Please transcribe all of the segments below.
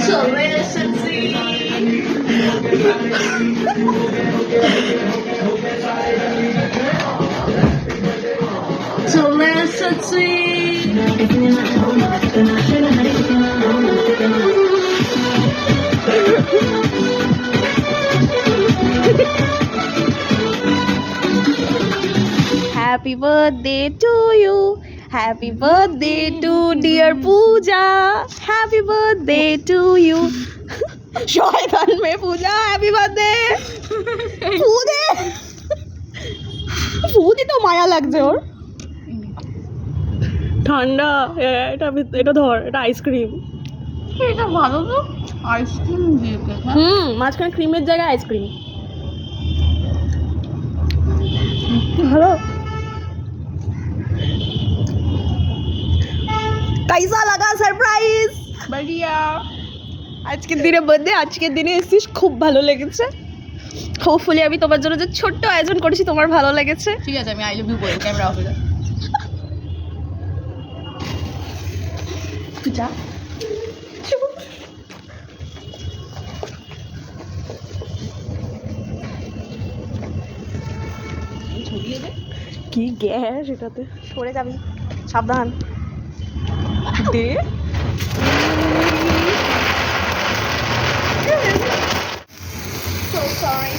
চলে এসেছি। চলে এসেছি। Happy birthday to you. Happy birthday to dear Pooja. Happy birthday to you. শয়তান মে পূজা, হ্যাপি বার্থডে। পূজে পূজে তো মায়া লাগছে ওর। ঠান্ডা এটা এটা ধর, এটা আইসক্রিম। এটা ভালো তো, আইসক্রিম দিয়ে কেক। মাঝখানে ক্রিমের জায়গায় আইসক্রিম। ভালো। कैसा लगा सरप्राइज? बढ़िया। আজকের দিনে বার্থডে, আজকের দিনে এসেছিস, খুব ভালো লেগেছে। হোপফুলি আমি তোমার জন্য যে ছোট্ট আয়োজন করেছি তোমার ভালো লেগেছে। ঠিক আছে, আমি আই লাভ ইউ বলবো, ক্যামেরা অফ হয়ে যাবে। তুই যা। কি গ্যাস এটাতে, সরে যাবি, সাবধান। দে। So sorry.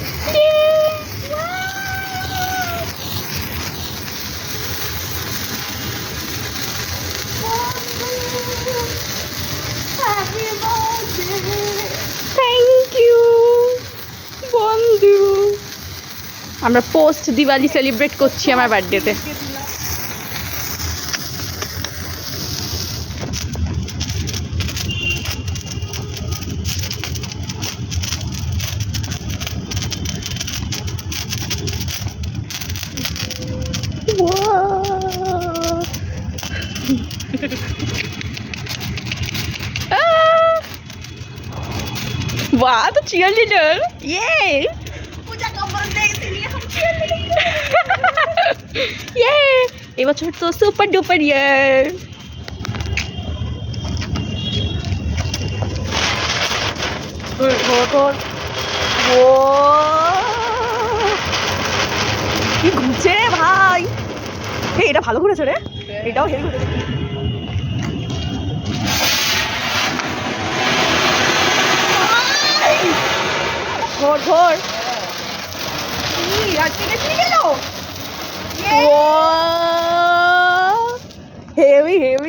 Happy birthday. Thank you, বন্ধু। আমরা পোস্ট দিওয়ালি সেলিব্রেট করছি আমার বার্থডেতে। वाह, तो चीयर लीडर ये पूजा का बर्थडे इसलिए हम चीयर लीडर ये এবছর তো সুপার ডুপার ইয়ার। ও কি ঘুরছে রে ভাই, এটা ভালো ঘুরেছে রে, এটাও হেভি ঘুরেছে। ঘোর ঘোর হেভি হেভি।